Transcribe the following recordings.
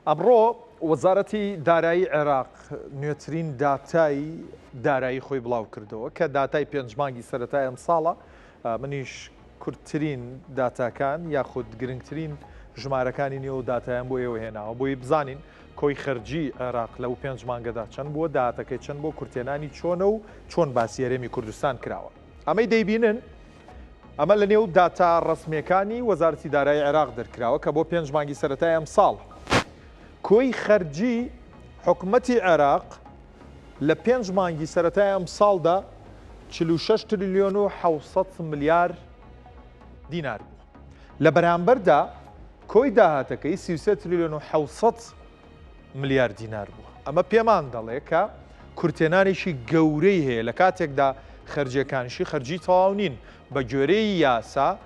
ئەمڕۆ وەزارەتی دارایی عێراق نوێترین داتای دارایی خۆی بڵاو کردەوە کە داتای پێنجمانگی سەرەتای ئەم ساڵە. منیش کورتترین داتاکان یاخود گرنگترین ژمارەکانی نێو داتایان بۆ ئێوە هێناوە بۆی بزانین کۆی خەرجی عێراق لەو پێنج مانگەدا چەند بووە، داهاتەکەی چەند بۆ کورتێنانی چۆنە و چۆن باسی هەرێمی کوردستان کراوە. ئەمەی دەیبینن ئەمە لە نێو داتا ڕسمیەکانی وەزارەتی دارایی عێراق دەرکراوە کە بۆ پێنج مانگی سەرەتای ئەم ساڵ کۆی خەرجی حکوومەتی عێراق لە پێنج مانگی سەرەتای ئەم ساڵدا 46 تریلیۆن و 700 ملیار دینار بوو. لە بەرامبەردا کۆی داهاتەکەی 33 تریلیۆن و 700 ملیار دینار بوو. ئەمە پێمان دەڵێ کە کورتێنانێکی گەورەی هەیە لە کاتێکدا خەرجیەکانشی خەرجی تەواو نین بە گوێرەی یاسا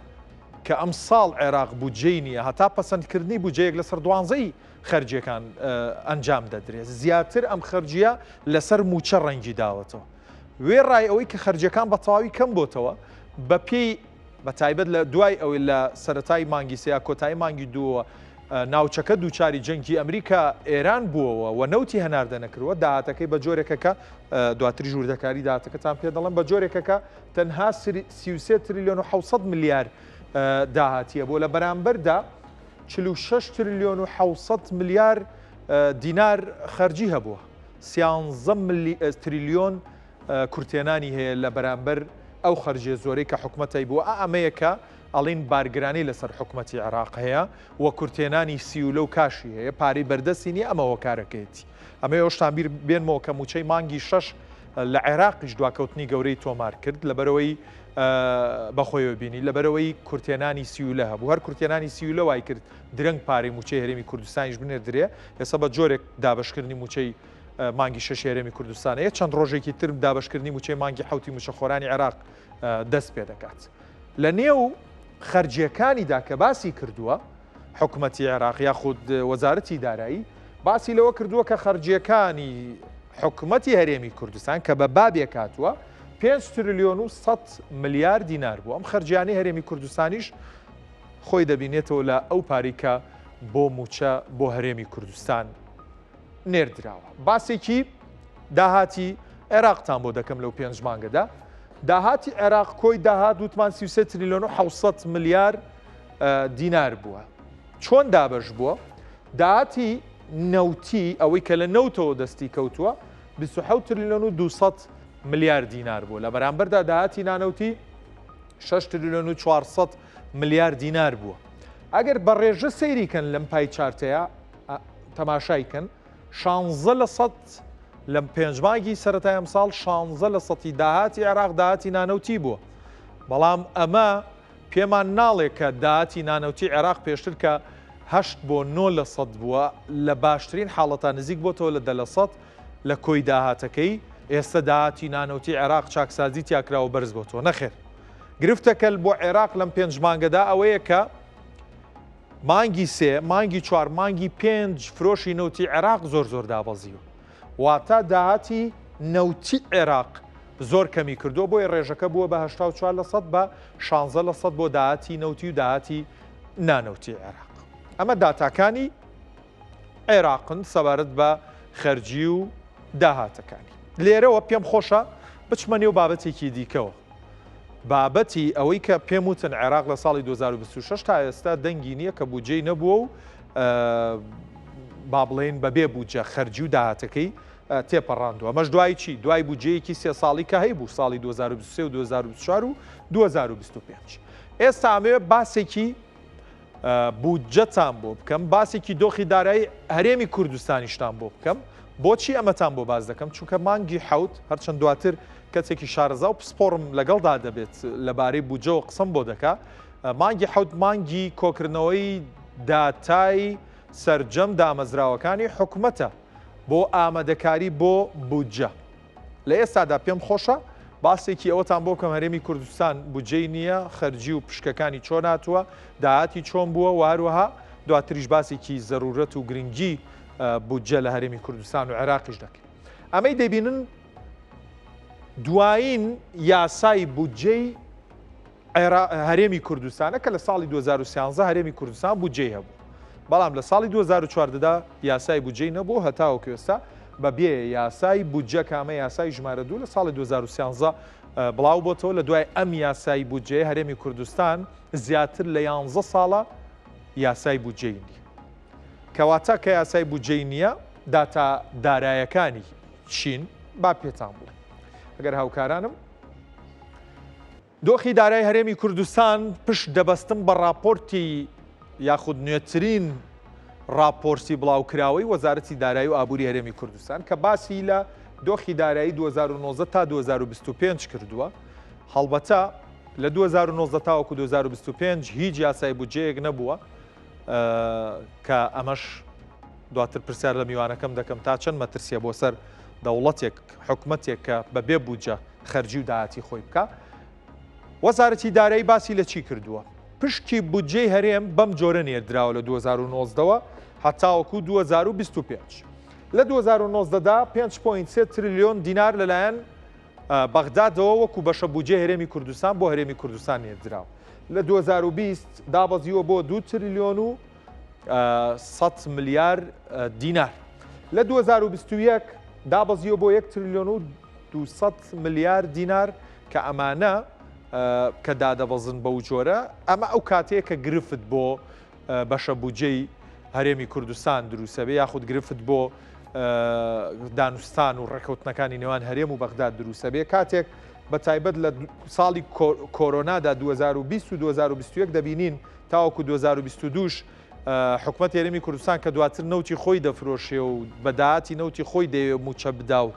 کە ئەم ساڵ عێراق بودجەی نییە، هەتا پەسەندکردنی بودجەیەک لەسەر 12 خەرجیەکان ئەنجام دەدرێت. زیاتر ئەم خەرجیە لەسەر موچە ڕەنگی داوەتەوە. وێ ڕای ئەوەی کە خەرجەکان بە تەواوی کەم بۆتەوە بە پێی بە تایبەت لە دوای ئەوەی لە سەرەتای مانگی سێ کۆتایی مانگی دووە ناوچەکە دووچاری جەنگی ئەمریکا ئێران بووەوە و نەوتی هەناردە نەکردووە، داهاتەکەی بە جۆرێکەکە دواتری ژووردەکاری داهاتەکەتان پێ دەڵێن بە جۆرێکەکە تەنها 33 تریلیۆن و 700 ملیار داهاتیە بۆ لە بەرامبەردا 46 تریلیۆن و 700 ملیار دینار خەرجی هەبووە. 13 تریلیۆن کورتێنانی هەیە لە بەرامبەر ئەو خەرجیە زۆرەی کە حکوومەتی بووە. ئەمەیەکە ئەڵین بارگرانی لەسەر حکوومەتی عێراق هەیە و کورتێنانی سیولە و کاشی هەیە، پارەی بەردەستی نیە ئەمەوە کارەکەیەتی. ئەمە ئەوشتان بیر بێنمەوە کە موچەی مانگی 6 لە عێراقیش دواکەوتنی گەورەی تۆمار کرد لەبەرەوەی بەخۆیەوە بینی لەبەرەوەی کورتێنانی سیولە هەبوو. هەر کورتێنانی سیولە وای کرد درەنگ پارەی موچەی هەرێمی کوردستانیش بنێردرێ. ئێستا بە جۆرێک دابشکردنی موچەی مانگی 6 هەرێمی کوردستانەیە، چەند ڕۆژێکی تر دابشکردنی موچەی مانگی حوتی موچەخۆرانی عێراق دەست پێ دەکات. لە نێو خەرجیەکانیدا کە باسی کردووە حکوومەتی عێراق یاخود وەزارەتی دارایی باسی لەوە کردووە کە خەرجیەکانی حکوومەتی هەرێمی کوردستان کە بە بابێک هاتووە 5 تریلیۆن و 100 ملیار دینار بوو. ئەم خەرجیانەی هەرێمی کوردستانیش خۆی دەبینێتەوە لە ئەو پارێکە بۆ موچە بۆ هەرێمی کوردستان نێردراوە. باسێکی داهاتی عێراقتان بۆ دەکەم لەو پێنج مانگەدا. داهاتی عێراق کۆی داهات وتمان 33 تریلیۆن و 700 ملیار دینار بووە. چۆن دابش بووە؟ داهاتی نەوتی ئەوەی کە لە نەوتەوە دەستی کەوتووە 27 تریلیۆن و 200 ملیار دینار بووە. لە بەرامبەردا داهاتی نانەوتی 6 تریلیۆن و 400 ملیار دینار بووە. ئەگەر بە ڕێژە سەیریکەن لەم پای چارتەیە تەماشایکەن 16% لەم پێنجمانگی سەرەتای ئەم ساڵ 16% داهاتی عێراق داهاتی نانەوتی بووە. بەڵام ئەمە پێمان ناڵێت کە داهاتی نانەوتی عێراق پێشتر کە 8% بووە لە باشترین حاڵەتە نزیک بۆتەوە لە 10% لە کۆی داهاتەکەی. ئێستا داهاتی نانەوتی عێراق چاکسازی تیاکراوە بەرز بۆتەوە. نەخێر گرفتەکە بۆ عێراق لەم پێنج مانگەدا ئەوەیە کە مانگی سێ، مانگی چوار، مانگی پێنج فرۆشی نەوتی عێراق زۆر دابەزیوە. واتە داهاتی نەوتی عێراق زۆر کەمی کردو بۆی ڕێژەکە بووە بە 84% بە 16% بۆ داهاتی نەوتی و داهاتی نانەوتی عێراق. ئەمە داتاکانی عێراقن سەبارەت بە خەرجی و داهاتەکانی. لێرەوە پێم خۆشە بچمە نێو بابەتێکی دیکەوە. بابەتی ئەوەی کە پێم وتن عێراق لە ساڵی 2026 تا ئێستا دەنگی نییە کە بودجەی نەبووە و با بڵێن بەبێ بودجە خەرجی و داهاتەکەی تێپەڕاندووە. ئەمەش دوای چی؟ دوای بودجەیەکی سێ ساڵی کە هەیە بوو ساڵی 2023 و 2024 و 2025. ئێستا ئەمەوێ باسێکی بودجەتان بۆ بکەم، باسێکی دۆخی دارایی هەرێمی کوردستانیشتان بۆ بکەم. بۆچی ئەمەتان بۆ باز دەکەم؟ چونکە مانگی حەوت هەرچەند دواتر کەسێکی شارەزا و پسپۆرم لەگەڵدا دەبێت لەبارەی بودجەوە قسەم بۆ دەکا. مانگی حەوت مانگی کۆکردنەوەی داتای سەرجەم دامەزراوەکانی حکوومەتە بۆ ئامادەکاری بۆ بودجە. لە ئێستادا پێم خۆشە باسێکی ئەوەتان بۆ کەم هەرێمی کوردستان بودجەی نییە، خەرجی و پشکەکانی چۆن هاتووە، داهاتی چۆن بووە و هەروەها دواتریش باسێکی زەرورەت و گرنگی بودجە لە هەرێمی کوردستان و عێراقیش دەکەین. ئەمەی دەبینن دوایین یاسای بودجەی هەرێمی کوردستانە کە لە ساڵی 2013 هەرێمی کوردستان بودجەی هەبوو. بەڵام لە ساڵی 2014دا یاسای بودجەی نەبوو هەتاوەکو ئێستا بەبێ یاسای بودجە کامە یاسای ژمارە 2 لە ساڵی 2013 بڵاو بۆتەوە لە دوای ئەم یاسای بودجێ هەرێمی کوردستان زیاتر لە 11 ساڵە یاسای بودجەی نیە کەواتە کە یاسای بودجەی نییە داتا دارایەکانی چین با پێتان بوو ئەگەر هاوکارانم دۆخی دارای هەرێمی کوردستان پشت دەبەستم بە راپۆرتی یاخود نوێترین راپۆرتی بڵاوکراوەی وەزارەتی دارایی و ئابووری هەرێمی کوردستان کە باسی لە دۆخی دارایی 2019 تا 2025 کردووە هەڵبەتە لە 2019 تاوەکو 2025 هیچ یاسای بودجەیەک نەبووە کە ئەمەش دواتر پرسیار لە میوانەکەم دەکەم تا چەند مەترسیە بۆ سەر دەوڵەتێک حکومەتێک کە بەبێ بودجە خەرجی و داهاتی خۆی بکە وەزارەتی دارایی باسی لە چی کردووە پشتی بودجەی هەرێم بەم جۆرە نێردراوە لە 2019ەوە هەتاوەکو 2025 لە 2019دا 5.3 تریلیۆن دینار لەلایەن بەغدادەوە وەکو بەشە بودجێ هەرێمی کوردستان بۆ هەرێمی کوردستان نێردراوە لە 2020 دابەزیوە بۆ 2 تریلیۆن و 100 ملیار دینار لە 2021 دابەزیوە بۆ 1 تریلیۆن و 200 ملیار دینار کە ئەمانە کە دادەبەزن بەو جۆرە ئەمە ئەو کاتەیە کە گرفت بۆ بەشە بودجەی هەرێمی کوردستان دروستە بێ یاخود گرفت بۆ دانوستان و ڕێکەوتنەکانی نێوان هەرێم و بەغداد دروستە بێ کاتێک بە تایبەت لە ساڵی کۆرۆنادا 2020 و 2021 دەبینین تاوەکو 2022ش حکومەت هەرێمی کوردستان کە دواتر نەوتی خۆی دەفرۆشێ و بەداهاتی نەوتی خۆی دەوێ موچە بدا و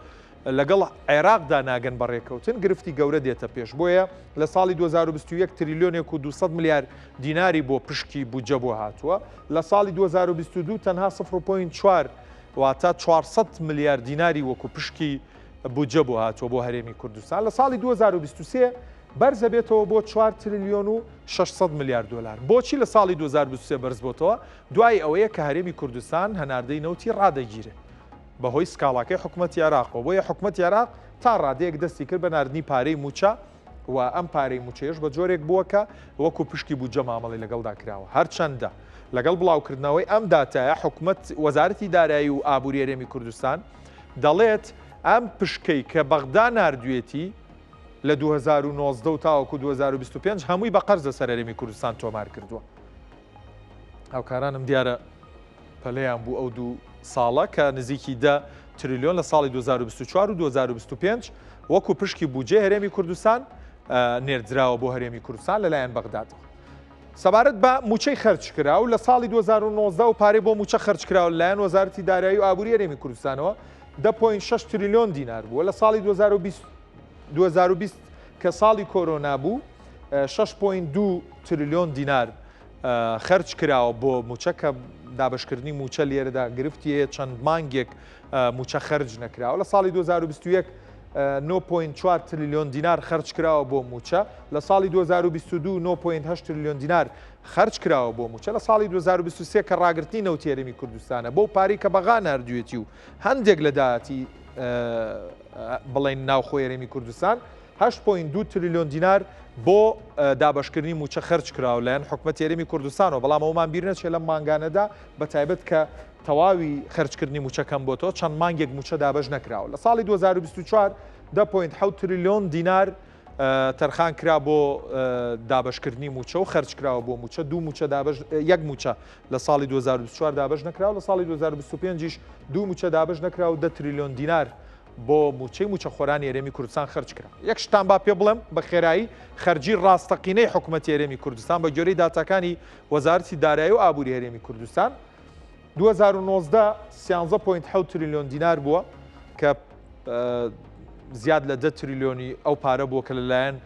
لەگەڵ عێراقدا ناگەن بەڕێکەوتن گرفتی گەورە دێتە پێش بۆیە لە ساڵی 2021 تریلیۆنێک و 200 ملیار دیناری بۆ پشکی بودجە بۆ هاتووە لە ساڵی 2022 تەنها 0.4 واتە 400 ملیار دیناری وەکو پشکی بودجە بۆ هاتووە بۆ هەرێمی کوردستان لە ساڵی 2023 بەرزە بێتەوە بۆ 4 تریلیۆن و 600 ملیار دلار بۆچی لە ساڵی 2023 بەرز بۆتەوە دوای ئەوەیە کە هەرێمی کوردستان هەناردەی نەوتی ڕادەگیرێ بەهۆی سکاڵاکەی حکومەتی عێراقەوە بۆیە حکومەتی عێراق تا ڕادەیەک دەستی کرد بە ناردنی پارەی موچە و ئەم پارەی موچەیەش بە جۆرێک بووە کە وەکو پشکی بودجە مامەڵی لەگەڵدا کراوە هەرچەندە لەگەڵ بڵاوکردنەوەی ئەم داتایە حکومەت وەزارەتی دارایی و ئابووری هەرێمی کوردستان دەڵێت ئەم پشکەی کە بەغدا ناردوێتی لە 2019 و تاوەکو 2025 هەمووی بە قەرزە سەر هەرێمی کوردستان تۆمار کردووە هاوکارانم دیارە پەلەیان بوو ئەو دوو ساڵە کە نزیکی 10 تریلیۆن لە ساڵی 2024 و 2025 وەکو پشکی بودجێ هەرێمی کوردستان نێردراوە بۆ هەرێمی کوردستان لەلایەن بەغدادەوە سەبارەت بە موچەی خەرج کرا و لە ساڵی 2019 و پارەی بۆ موچە خەرج کراوە لەلایەن وەزارەتی دارایی و ئابووری هەرێمی کوردستانەوە 10.6 تریلیۆن دینار بووە لە ساڵی 2020 کە ساڵی کۆرۆنا بوو 6.2 تریلیۆن دینار خەرج کراوە بۆ موچە کە دابشکردنی موچە لێرەدا گرفتیە چەند مانگێک موچە خەرج نەکراوە لە ساڵی 2021 9.4 تریلیۆن دینار خەرج کراوە بۆ موچە لە ساڵی 2022 9.8 تریلیۆن دینار خەرج کراوە بۆ موچە لە ساڵی 2023 کە ڕاگررتنی نەوتی هەرێمی کوردستانە بۆ پارەی کە بەغا ناردوێتی و هەندێک لە داهاتی بڵێن ناوخۆی هەرێمی کوردستان 8.2 تریلیۆن دینار بۆ دابشکردنی موچە خەرج کراوە لەلایەن حکومەتی هەرێمی کوردستانەوە بەڵام ئەومان بیر نەچێت لەم مانگانەدا بە تایبەت کە تەواوی خەرجکردنی موچەکەم بۆتەوە چەند مانگێک موچە دابش نەکراوە لە ساڵی 2024 10.7 تریلیۆن دینار تەرخان کرا بۆ دابشکردنی موچە و خەرج کراوە بۆ موچە دوو موچە یەک موچە لە ساڵی 2024 دابش نەکراوە لە ساڵی 2025 دوو موچە دابش نەکراوە 10 تریلیۆن دینار بۆ موچەی موچە خۆرانی هەرێمی کوردستان خەرج کرا یەک شتان با پێ بڵێم بە خێرایی خەرجی ڕاستەقینەی حکومەتی هەرێمی کوردستان بە گوێرەی داتاکانی وەزارەتی دارایی و ئابووری هەرێمی کوردستان 2019 13.7 تریلیۆن دینار بووە کە زیاد لە 10 تریلیۆنی ئەو پارە بووە کە لەلایەن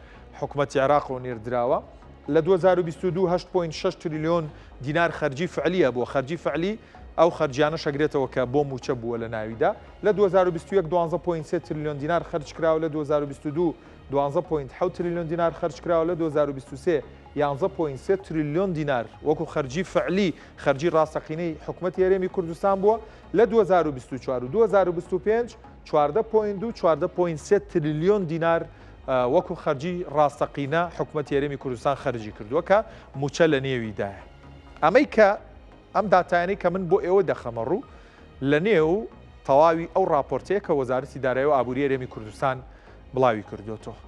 حکومەتی عێراق و نێردراوە لە 2022 8.6 تریلیۆن دینار خەرجی فعلیە بۆ خەرجی فعلی ئەو خەرجیانە شەگرێتەوە کە بۆ موچە بووە لە ناویدا لە 2021 12.3 تریلیۆن دینار خەرج کراوە لە 2022 12.7 تریلیۆن دینار خەرج کراوە لە 2023 11.3 تریلیۆن دینار وەکو خەرجی فعلی خەرجی ڕاستەقینەی حکومەتی هەرێمی کوردستان بووە لە 2024 و 2025 14.2 تریلیۆن دینار وەکو خەرجی ڕاستەقینە حکومەتی هەرێمی کوردستان خەرجی کردووە کە موچە لە نێویدایە ئەمەی کە ئەم داتایانەی کە من بۆ ئێوە دەخەمە ڕوو لە نێو تەواوی ئەو راپۆرتەیە کە وەزارەتی دارایی و ئابووری هەرێمی کوردستان بڵاوی کردوێتەوە.